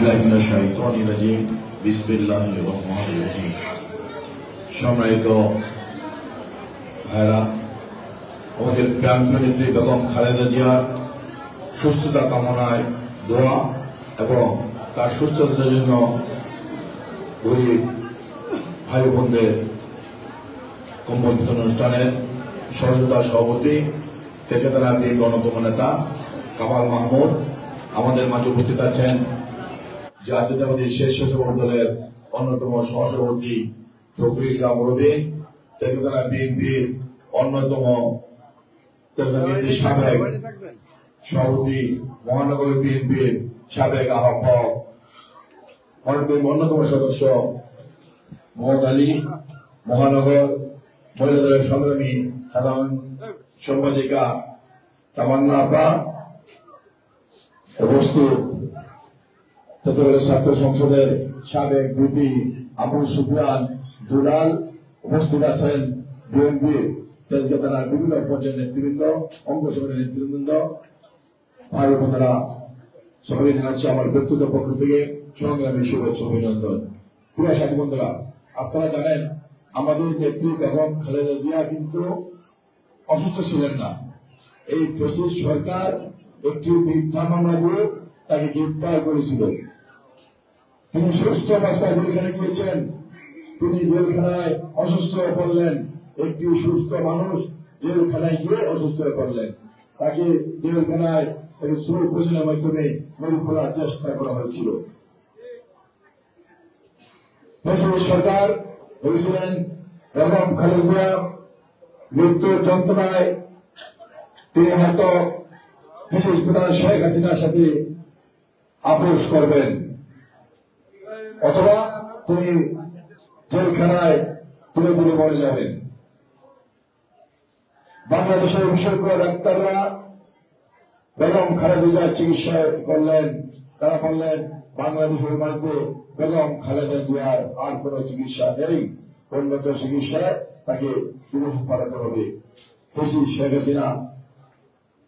বিল্লাহি মিনাশ শাইতানির রাজিম বিসমিল্লাহির রহমানির রহিম। সম্মানিত ভাইরা, আমাদের প্রাণপ্রিয় বেগম খালেদা জিয়ার সুস্থতা কামনায় দোয়া এবং তার সুস্থতার জন্য গরিব ভাই বোনদের কম্বল বিতরণ অনুষ্ঠানের সহযোগিতা সভাপতি তেজেতারা বিএনপির অন্যতম নেতা কামাল মাহমুদ আমাদের মাঝে উপস্থিত আছেন। জাতীয়তাবাদী স্বেচ্ছাসেবক দলের অন্যতম সহসভাপতি ফখরুল ইসলাম রবিন, তেজেতারা বিএনপির অন্যতম সাবেক সভাপতি, মহানগর বিএনপির সাবেক আহ্বায়ক, অন্যতম সদস্য মোহাম্মদ আলী, মহানগর মহিলা দলের সংগ্রামী সাধারণ সম্পাদিকা তামান্না আপা, উপস্থিত চট্টগ্রাম ছাত্র সংসদের সাবেক ভিপি আবু সুফিয়ান দুলাল, উপস্থিত আছেন বিএনপির তেজগাঁ থানার বিভিন্ন পর্যায়ের নেতৃবৃন্দ, অঙ্গ সংগঠনের নেতৃবৃন্দ, ভাই বোনেরা, সবাইকে জানাচ্ছি আমার ব্যক্তিগত পক্ষ থেকে সংগ্রামী শুভেচ্ছা অভিনন্দন। প্রিয় সাথী বন্ধুরা, আপনারা জানেন আমাদের নেত্রী বেগম খালেদা জিয়া কিন্তু অসুস্থ ছিলেন না। এই ফ্যাসিস্ট সরকার একটি মিথ্যা মামলা দিয়ে তাকে গ্রেপ্তার করেছিল। তিনি সুস্থ অবস্থায় জেলখানে গিয়েছেন, তিনি জেলখানায় অসুস্থ হয়ে পড়লেন। একটি সুস্থ মানুষ জেলখানায় গিয়ে অসুস্থ হয়ে পড়লেন, তাকে জেলখানায় সুর প্রয়োজনের মাধ্যমে মেরে ফেলার চেষ্টা করা হয়েছিল। সরকার ভেবেছিলেন বেগম খালেদা জিয়া মৃত্যুর যন্ত্রণায় তিনি হয়তো ফ্যাসিস্ট প্রধান শেখ হাসিনার সাথে আপোষ করবেন, অথবা তিনি জেলখানায় তুলে তুলে মরে যাবেন। বাংলাদেশের বিশেষজ্ঞ ডাক্তাররা বেগম খালেদা জিয়ার চিকিৎসা করলেন। তারা বললেন বাংলাদেশের মাটিতে বেগম খালেদা জিয়ার আর কোন চিকিৎসা নেই, উন্নত চিকিৎসায় তাকে বিদেশে পাঠাতে হবে। ফ্যাসিস্ট শেখ হাসিনা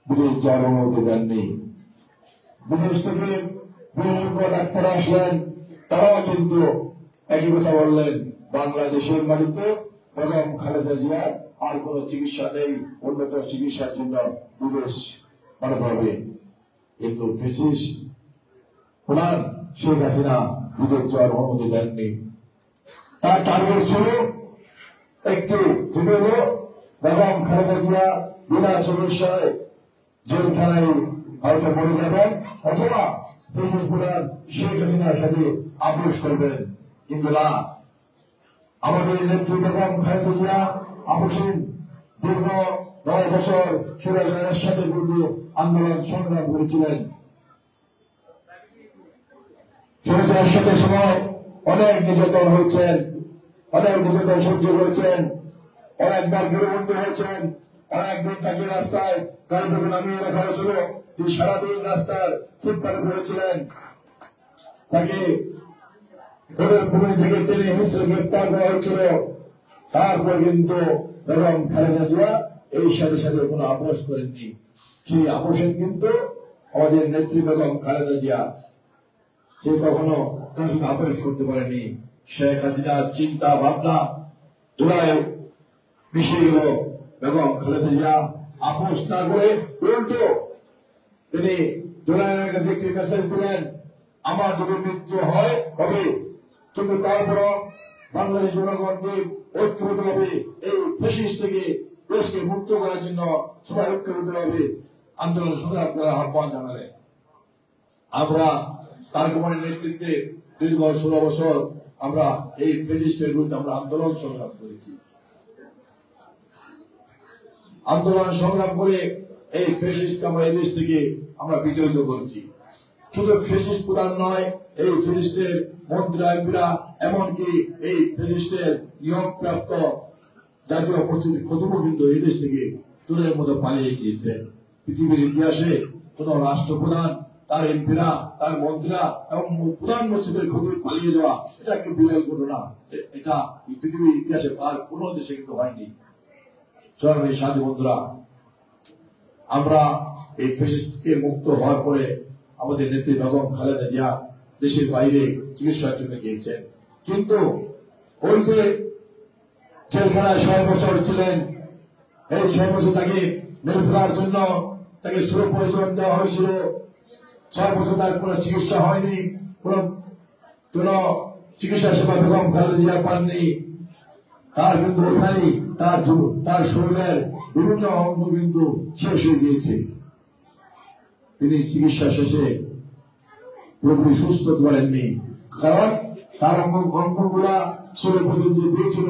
বিদেশ যাওয়ার অনুমতি দেননি। বিদেশ থেকে বিশেষজ্ঞ ডাক্তার আসলেন, তারাও কিন্তু একই কথা বললেন, বাংলাদেশের মাটিতে বেগম খালেদা জিয়ার আর কোন চিকিৎসা নেই, উন্নত চিকিৎসার জন্য বিদেশ পাঠাতে হবে। কিন্তু ফ্যাসিস্ট প্রধান শেখ হাসিনা বিদেশ যাওয়ার অনুমতি দেননি। তার টার্গেট ছিল একটি, যেটি হল বেগম খালেদা জিয়া বিনা চিকিৎসায় জেলখানায় হয়তো মরে যাবেন, অথবা ফ্যাসিস্ট প্রধান শেখ হাসিনার সাথে আপোষ করবেন। কিন্তু না, আমাদের নেত্রী বেগম খালেদা জিয়া আপোষহীন দীর্ঘ 9 বছর সুরাজের সাথে বিরুদ্ধে আন্দোলন সংগ্রাম করেছিলেন। সুরাজের সাথে সময় অনেক নির্যাতন হয়েছেন, অনেক নির্যাতন সহ্য করেছেন, অনেকবার গৃহবন্দী হয়েছেন, অনেকদিন তাকে রাস্তায় গাড়ি থেকে নামিয়ে রাখা হয়েছিল। তিনি সারাদিন রাস্তার ফুটপাতে পড়েছিলেন, তাকে ভূমি থেকে টেনে হিসেবে গ্রেপ্তার করা হয়েছিল। তারপর কিন্তু বেগম খালেদা জিয়া এই সাথে সাথে কোনো আপোষ করেননি। সেই আপোষে কিন্তু আমাদের নেত্রী বেগম খালেদা জিয়া সে কখনো তার সঙ্গে আপোষ করতে পারেনি। শেখ হাসিনার চিন্তা ভাবনা ধুলায় মিশে গেল। বেগম খালেদা জিয়া আপোষ না করে উল্টো তিনি জুলাইয়ের কাছে একটি মেসেজ দিলেন, আমার যদি মৃত্যু হয় হবে, কিন্তু তারপরও বাংলাদেশ জনগণকে ঐক্যবদ্ধ হবে, এই ফ্যাসিস্ট থেকে দেশকে মুক্ত করার জন্য সবাই ঐক্যবদ্ধ হবে আন্দোলন সংগ্রাম করার আহ্বান জানালেন। আমরা তার কুমারের নেতৃত্বে দীর্ঘ 16 বছর আমরা এই ফ্যাসিস্টের বিরুদ্ধে আমরা আন্দোলন সংগ্রাম করেছি। আন্দোলন সংগ্রাম করে এই ফ্যাসিস্টকে আমরা এই দেশ থেকে আমরা বিতাড়িত করেছি। শুধু ফ্যাসিস্ট প্রধান নয়, এই ফ্যাসিস্টের মন্ত্রী এমপিরা, এমনকি এই ফ্যাসিস্টের নিয়োগপ্রাপ্ত জাতীয় পরিস্থিতির খতিবও কিন্তু এই দেশ থেকে চোরের মতো পালিয়ে গিয়েছে। পৃথিবীর ইতিহাসে কোন রাষ্ট্রপ্রধান, তার এমপিরা, তার মন্ত্রীরা এবং প্রধান মসজিদের খতিব পালিয়ে যাওয়া, এটা একটা বিরল ঘটনা। এটা পৃথিবীর ইতিহাসে তার কোন দেশে কিন্তু হয়নি। চরমে সাথী বন্ধুরা, আমরা এই ফ্যাসিস্ট থেকে মুক্ত হওয়ার পরে আমাদের নেত্রী বেগম খালেদা জিয়া দেশের বাইরে চিকিৎসার জন্য গিয়েছেন। কিন্তু ওই যে জেলখানায় 6 বছর ছিলেন, এই 6 বছর তাকে মেরে ফেলার জন্য তাকে সুর প্রয়োজন দেওয়া হয়েছিল। 6 বছর তার কোনো চিকিৎসা হয়নি, কোন চিকিৎসা সেবা বেগম খালেদা জিয়া পাননি। তার কিন্তু ওখানেই তার শরীরের বিভিন্ন অঙ্গ কিন্তু শেষ হয়ে গিয়েছে। তিনি চিকিৎসা শেষে পুরোপুরি সুস্থ হতে পারেননি, কারণ তার অঙ্গগুলা শরীর পর্যন্ত দিয়েছিল,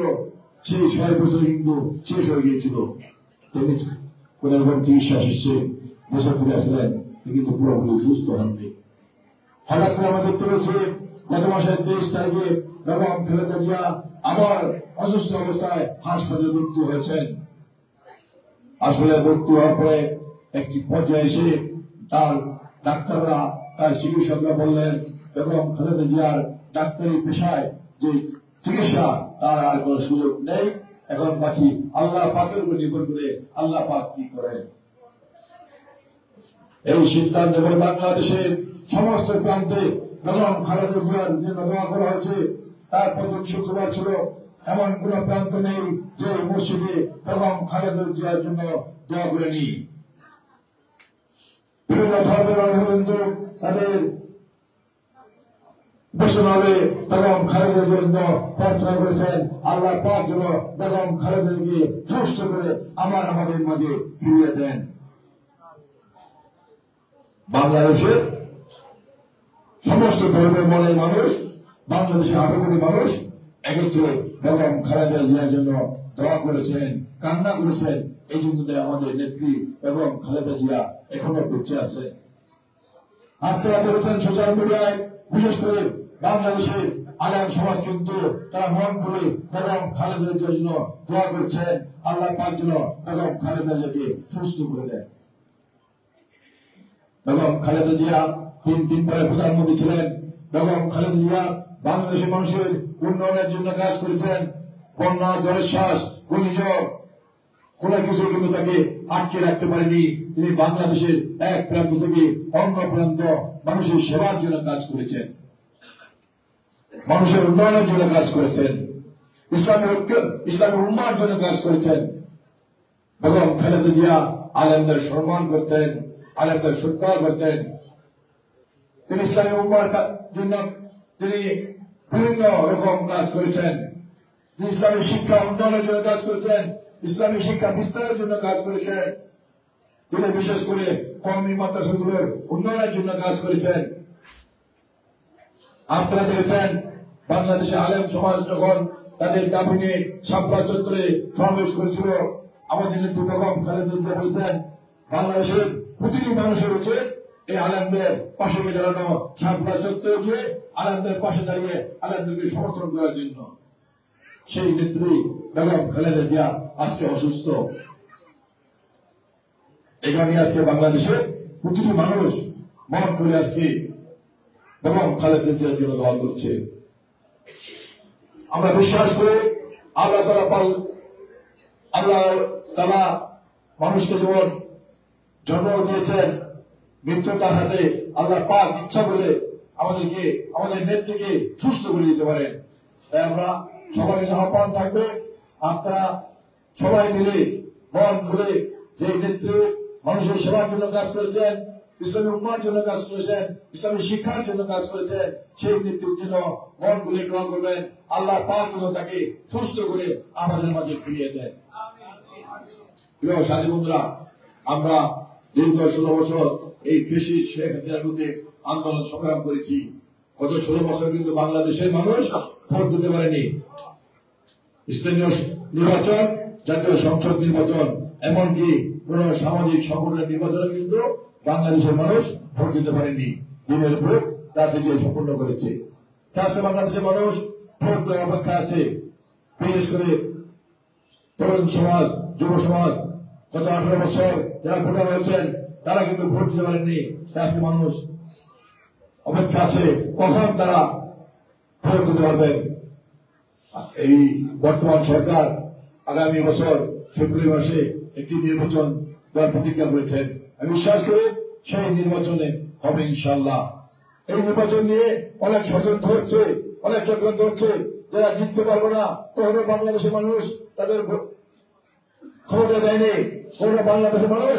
সেই 6 বছর কিন্তু শেষ হয়ে গিয়েছিল। তিনি কোন রকম চিকিৎসা শেষে দেশে ফিরে আসলেন, তিনি কিন্তু পুরোপুরি সুস্থ হননি। হঠাৎ করে আমরা দেখতে পেয়েছি গত মাসের 23 তারিখে বেগম খালেদা জিয়া আবার অসুস্থ অবস্থায় হাসপাতালে ভর্তি হয়েছেন। হাসপাতালে ভর্তি হওয়ার পরে একটি পর্যায়ে এসে তার ডাক্তাররা, তার চিকিৎসকরা বললেন বেগম খালেদা জিয়ার ডাক্তারি পেশায় যে চিকিৎসা তার আর কোন সুযোগ নেই, এখন বাকি আল্লাহ পাকের উপর নির্ভর করে আল্লাহ পাক কি করেন। এই সিদ্ধান্ত করে বাংলাদেশের সমস্ত প্রান্তে বেগম খালেদা জিয়ার জন্য দোয়া করা হয়েছে। তার প্রথম শুক্রবার ছিল, এমন কোন প্রান্ত নেই যে মসজিদে বেগম খালেদা জিয়ার জন্য দোয়া করেনি। বিভিন্ন ধর্মের অনেকবন্ধু তাদের বৈষ্ণবে বেগম খালেদার জন্য প্রার্থনা করেছেন, আল্লাহ পাক যেন বেগম খালেদাকে সুস্থ করে আমাদের মাঝে ফিরিয়ে দেন। বাংলাদেশের সমস্ত ধর্মের মনের মানুষ, বাংলাদেশের 18 কোটি মানুষ একত্রে বেগম খালেদা জিয়ার জন্য দোয়া করেছেন, কান্না করেছেন। এই জন্য আমাদের নেত্রী বেগম খালেদা জিয়া এখনো বেঁচে আছে। আপনারা দেখেছেন সোশ্যাল মিডিয়ায়, বিশেষ করে বাংলাদেশের আলেম সমাজ কিন্তু তারা মন করে বেগম খালেদা জিয়ার জন্য দোয়া করছেন, আল্লাহ পাক যেন বেগম খালেদা জিয়াকে সুস্থ করে দেন। বেগম খালেদা জিয়া 3 বারের প্রধানমন্ত্রী ছিলেন। বেগম খালেদা জিয়া বাংলাদেশের মানুষের উন্নয়নের জন্য কাজ করেছেন। বন্যা, ঝড়ের শ্বাস, ঘূর্ণিঝড় কোন কিছু কিন্তু তাকে আটকে রাখতে পারেনি। তিনি বাংলাদেশের এক প্রান্ত থেকে অন্য প্রান্ত মানুষের সেবার জন্য কাজ করেছেন, মানুষের উন্নয়নের জন্য কাজ করেছেন, ইসলামের ঐক্য, ইসলামের উম্মার জন্য কাজ করেছেন। বেগম খালেদা জিয়া আলেমদের সম্মান করতেন, আলেমদের সৎকার করতেন। তিনি ইসলামী উম্মার জন্য তিনি বিভিন্ন রকম কাজ করেছেন। তিনি ইসলামী শিক্ষা উন্নয়নের জন্য কাজ করেছেন, ইসলামী শিক্ষা বিস্তারের জন্য কাজ করেছেন। তিনি বিশেষ করে কওমি মাদ্রাসাগুলোর উন্নয়নের জন্য কাজ করেছেন। আপনারা দেখেছেন বাংলাদেশে আলেম সমাজ যখন তাদের দাবি নিয়ে শাপলা চত্বরে সমাবেশ করেছিল, আমাদের নেত্রী বেগম খালেদা জিয়া বলেছেন বাংলাদেশের প্রতিটি মানুষের উচিত এই আলেমদের পাশে দাঁড়ানো, শাপলা চত্বরে গিয়ে আলেমদের পাশে দাঁড়িয়ে আলেমদেরকে সমর্থন করার জন্য। সেই নেত্রী বেগম খালেদা জিয়া আজকে অসুস্থ। এখানে আজকে বাংলাদেশে প্রতিটি মানুষ মন করে আজকে বেগম খালেদা জিয়ার জন্য দোয়া করছে। আমরা বিশ্বাস করে আল্লাহ তাআলা মানুষকে যেমন জন্ম দিয়েছেন, মৃত্যু তার হাতে, আল্লাহ পাক ইচ্ছা করলে আমাদেরকে, আমাদের নেত্রীকে সুস্থ করে দিতে পারেন। তাই আমরা সবাই আহ্বান থাকবে, আপনারা সবাই মিলে মন খুলে যে নেত্রী মানুষের সেবার জন্য কাজ করেছেন, ইসলামী উম্মার জন্য কাজ করেছেন, ইসলামী শিক্ষার জন্য কাজ করেছেন, সেই নেত্রীর জন্য মন খুলে দোয়া করবেন, আল্লাহ পাক যেন তাকে সুস্থ করে আমাদের মাঝে ফিরিয়ে দেন। প্রিয় সাথী বন্ধুরা, আমরা দীর্ঘ 16 বছর এই ফ্যাসিস্ট শেখ হাসিনার বিরুদ্ধে আন্দোলন সংগ্রাম করেছি। গত 16 বছর কিন্তু বাংলাদেশের মানুষ ভোট দিতে পারেনি। স্থানীয় নির্বাচন, জাতীয় সংসদ নির্বাচন, এমনকি কোন সামাজিক সংগঠনের নির্বাচনে কিন্তু বাংলাদেশের মানুষ ভোট দিতে পারেনি। দিনের ভোট রাতে গিয়ে সম্পূর্ণ করেছে। আজকে বাংলাদেশের মানুষ ভোট দেওয়ার অপেক্ষা আছে। বিশেষ করে তরুণ সমাজ, যুব সমাজ, গত 18 বছর যারা ভোটার হয়েছেন তারা কিন্তু ভোট দিতে পারেননি। আজকে মানুষ অপেক্ষা আছে কখন তারা ভোট দিতে পারবেন। এই বর্তমান সরকার আগামী বছর ফেব্রুয়ারি মাসে একটি নির্বাচন দেওয়ার প্রতিজ্ঞা করেছেন। আমি বিশ্বাস করি সেই নির্বাচনে হবে ইনশাআল্লাহ। এই নির্বাচন নিয়ে অনেক ষড়যন্ত্র হচ্ছে, অনেক চক্রান্ত হচ্ছে। যারা জিততে পারবে না, কখনো বাংলাদেশের মানুষ তাদের ক্ষমতা দেয়নি, কখনো বাংলাদেশের মানুষ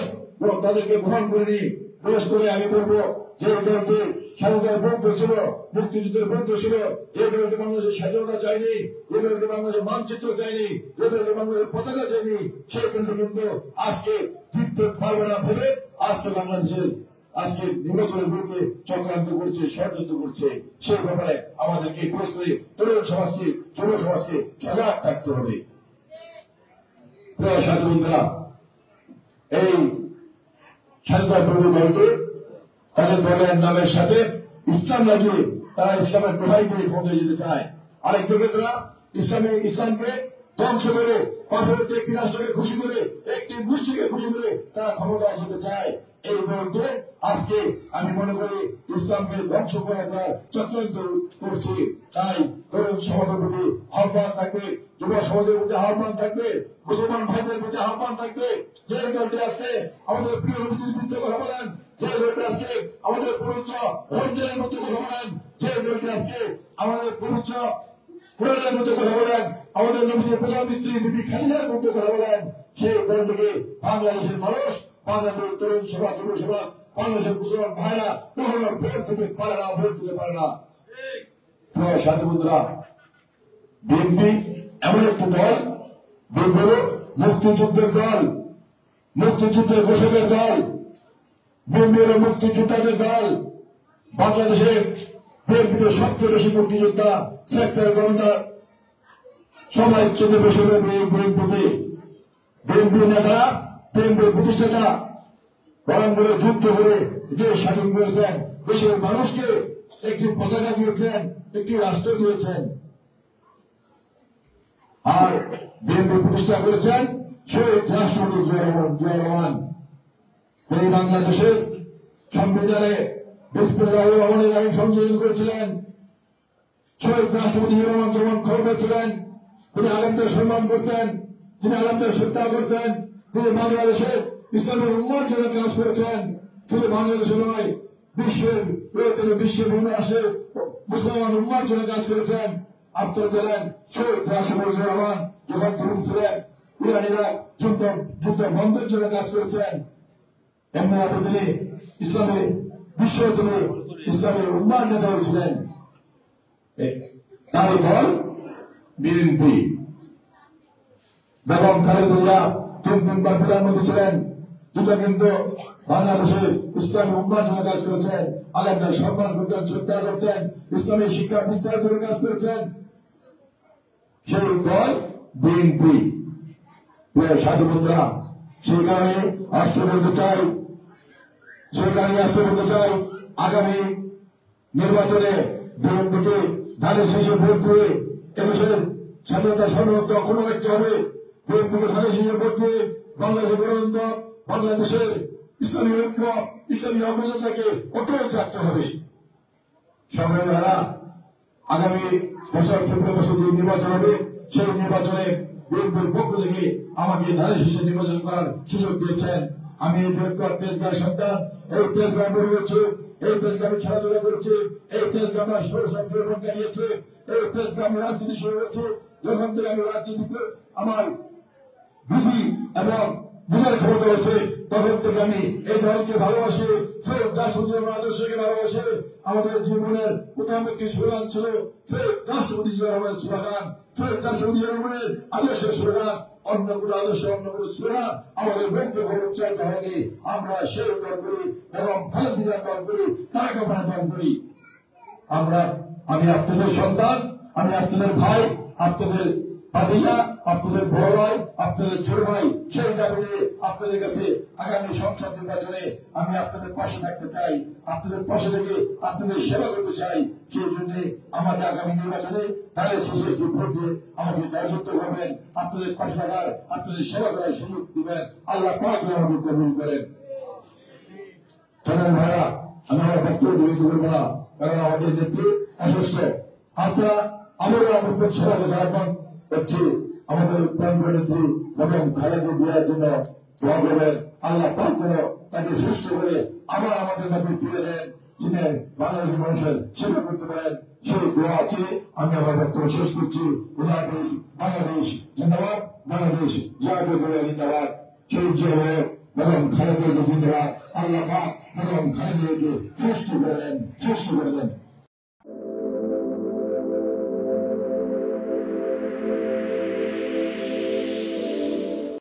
তাদেরকে গ্রহণ করেনি। বিশেষ করে আমি বলবো, যে দলটি স্বাধীনতার বিরুদ্ধে ছিল, মুক্তিযুদ্ধের বিরুদ্ধে ছিল, যে দলটি বাংলাদেশের স্বাধীনতা চায়নি, যে দলটি বাংলাদেশের মানচিত্র চায়নি, যে দলটি বাংলাদেশের পতাকা চায়নি, সেই দলটি কিন্তু আজকে জিততে পারবে না ভেবে আজকে বাংলাদেশের আজকে নির্বাচনের বিরুদ্ধে চক্রান্ত করছে, ষড়যন্ত্র করছে। সেই ব্যাপারে আমাদেরকে বিশেষ করে তরুণ সমাজকে, যুব সমাজকে সজাগ থাকতে হবে। প্রিয় সাথী বন্ধুরা, এই স্বাধীনতা বিরোধী দলটি তাদের দলের নামের সাথে ইসলাম লাগিয়ে তারা ইসলামের দোহাই দিয়ে ক্ষমতায় যেতে চায়। আরেক দিকে তারা ইসলামকে ধ্বংস করে, পার্শ্ববর্তী একটি রাষ্ট্রকে খুশি করে, একটি গোষ্ঠীকে খুশি করে তারা ক্ষমতায় যেতে চায়। এই দলকে আজকে আমি মনে করি ইসলামকে ধ্বংস করে তার চক্রান্ত করছে। তাই তরুণ সমাজের প্রতি আহ্বান থাকবে, যুব সমাজের প্রতি আহ্বান থাকবে, মুসলমান ভাইদের প্রতি আহ্বান থাকবে, যে দলটি আজকে আমাদের প্রিয় নবীর বিরুদ্ধে কথা বলেন, যে দলটি আজকে আমাদের পবিত্র রমজানের মধ্যে কথা বলেন, যে দলটি আজকে আমাদের পবিত্র কোরআনের মধ্যে কথা বলেন, আমাদের নবীর প্রধানমন্ত্রী বিবি খাদিজার মধ্যে কথা বলেন, সেই দলটিকে বাংলাদেশের মানুষ, বাংলাদেশের তরুণ সমাজ, যুব সমাজ, বাংলাদেশের মুসলমান ভাইরা কখনো ভোট দিতে পারে না, ভোট দিতে পারে না। প্রিয় সাথী বন্ধুরা, বিএনপি এমন একটি দল, বিএনপি হল মুক্তিযুদ্ধের দল, মুক্তিযুদ্ধের ঘোষকের দল, বিএনপি হল মুক্তিযোদ্ধাদের দল। বাংলাদেশে বিএনপিতে সবচেয়ে বেশি মুক্তিযোদ্ধা, সেক্টর গভর্নর সবাই চোখে বেশি বিএনপিতে। বিএনপির নেতারা, বিএনপির প্রতিষ্ঠাতা বরঙ্গরে যুদ্ধ করে যে স্বাধীন করেছেন, দেশের মানুষকে একটি পতাকা দিয়েছেন, একটি রাষ্ট্র দিয়েছেন। আর বিএনপি প্রতিষ্ঠা করেছেন শহীদ রাষ্ট্রপতি জিয়া রহমান। তিনি বাংলাদেশের সংবিধানে বিসমিল্লাহির রহমানির রহিম সংযোজন করেছিলেন। শহীদ রাষ্ট্রপতি জিয়া রহমান যখন ক্ষমতা ছিলেন, তিনি আলেমদের সম্মান করতেন, তিনি আলেমদের শ্রদ্ধা করতেন, তিনি বাংলাদেশের ইসলামের উন্মোচনের কাজ করেছেন। শুধু বাংলাদেশে নয়, বিশ্বের বিভিন্ন আসে মুসলমান উন্মোচনের কাজ করেছেন। আপনারা জানেন, শহীদ রাষ্ট্রপতি জিয়া রহমান যখন তিনি ছিলেন, ইরানিরা যুদ্ধ বন্ধের জন্য কাজ করেছেন। এমনি তিনি ইসলামের বিশ্ব তিনি ইসলামের উন্নয়ন নেতা হয়েছিলেন। তার দল বিএনপি। বেগম খালেদা জিয়া তিনবার প্রধানমন্ত্রী ছিলেন, দুটো কিন্তু বাংলাদেশের ইসলামী উন্নয়নের কাজ করেছেন, আলেমদের সম্মান করতেন, শ্রদ্ধা করতেন, ইসলামী শিক্ষা বিস্তার করে কাজ করেছেন। সেই দল বিএনপি। সাধু বন্ধুরা, সেই কারণে আজকে বলতে চাই, আগামী নির্বাচনে বিএনপিকে ধানের শীষে ভোট দিয়ে এদেশের স্বাধীনতা সার্বভৌমত্ব অক্ষুণ্ণ রাখতে হবে। বিএনপিকে ধানের শীষে ভোট দিয়ে বাংলাদেশের গণতন্ত্র, বাংলাদেশের ইসলামী ঐক্য, ইসলামী অগ্রযাত্রাকে অটল রাখতে হবে। সংগ্রামীরা, আগামী বছর ফেব্রুয়ারি মাসে যে নির্বাচন হবে, সেই নির্বাচনে বিএনপির পক্ষ থেকে আমাকে ধানের শীষে নির্বাচন করার সুযোগ দিয়েছেন। আমি এই পেশগার সন্তান, এই পেশগার বড় হয়েছে, এই পেশকে আমি খেলাধুলা করেছি, এই পেশকে আমার সৌরশক্তির ভোট দাঁড়িয়েছে, এই পেশকে আমি রাজনীতি শুরু হয়েছে। যখন থেকে আমি রাজনীতিতে আমার বুঝি এবং বুঝার ক্ষমতা হয়েছে, তখন থেকে আমি এই দলকে ভালোবাসি, শহীদ রাষ্ট্রপতির আদর্শকে ভালোবাসি। আমাদের জীবনের প্রথম একটি স্লোগান ছিল শহীদ রাষ্ট্রপতি জিয়া রহমানের স্লোগান, শহীদ রাষ্ট্রপতি জিয়া রহমানের আদর্শের স্লোগান। অন্য কোনো আদর্শ, অন্য কোনো স্লোগান আমাদের ব্যক্তি করে উচ্চারিত হয়নি। আমরা সেই দল করি এবং খালেদা দল করি, তারেক রহমানের দল করি। আমি আপনাদের সন্তান, আমি আপনাদের ভাই, আপনাদের ভাতিজা, আপনাদের বড় ভাই, আপনাদের ছোট ভাই। সেই কারণে আপনাদের কাছে আগামী সংসদ নির্বাচনে আমি আপনাদের পাশে থাকতে চাই, আপনাদের পাশে থেকে আপনাদের সেবা করতে চাই। সেই জন্য আমাকে আগামী নির্বাচনে তাদের শেষে একটি ভোট দিয়ে আমাকে দায়িত্ব করবেন, আপনাদের পাশে থাকার, আপনাদের সেবা করার সুযোগ দিবেন। আল্লাহ পাক আমাকে কবুল করেন। চলেন ভাইরা, আমি আমার বক্তব্য দূরিত করবো না, কারণ আমাদের নেত্রী অসুস্থ। আপনারা আমারও আপনাদের সেবা কাছে আহ্বান করছি, আমাদের প্রাণপ্রিয় নেত্রী বেগম খালেদা জিয়ার জন্য দোয়া করবেন। আল্লাহ পাক যেন তাকে সুস্থ করে আবার আমাদের মাঝে ফিরে দেন। যিনি বাংলাদেশের মানুষের সেবা করতে পারেন, সেই দোয়া চেয়ে আমি আমার বক্তব্য শেষ করছি। বাংলাদেশ বাংলাদেশ জিন্দাবাদ, বাংলাদেশ জাতীয় জিন্দাবাদ। শহীদ জিয়া বেগম খালেদা জিন্দাবাদ। আল্লাহ পাক বেগম খালেদাকে সুস্থ করে দেন, সুস্থ করে দেন।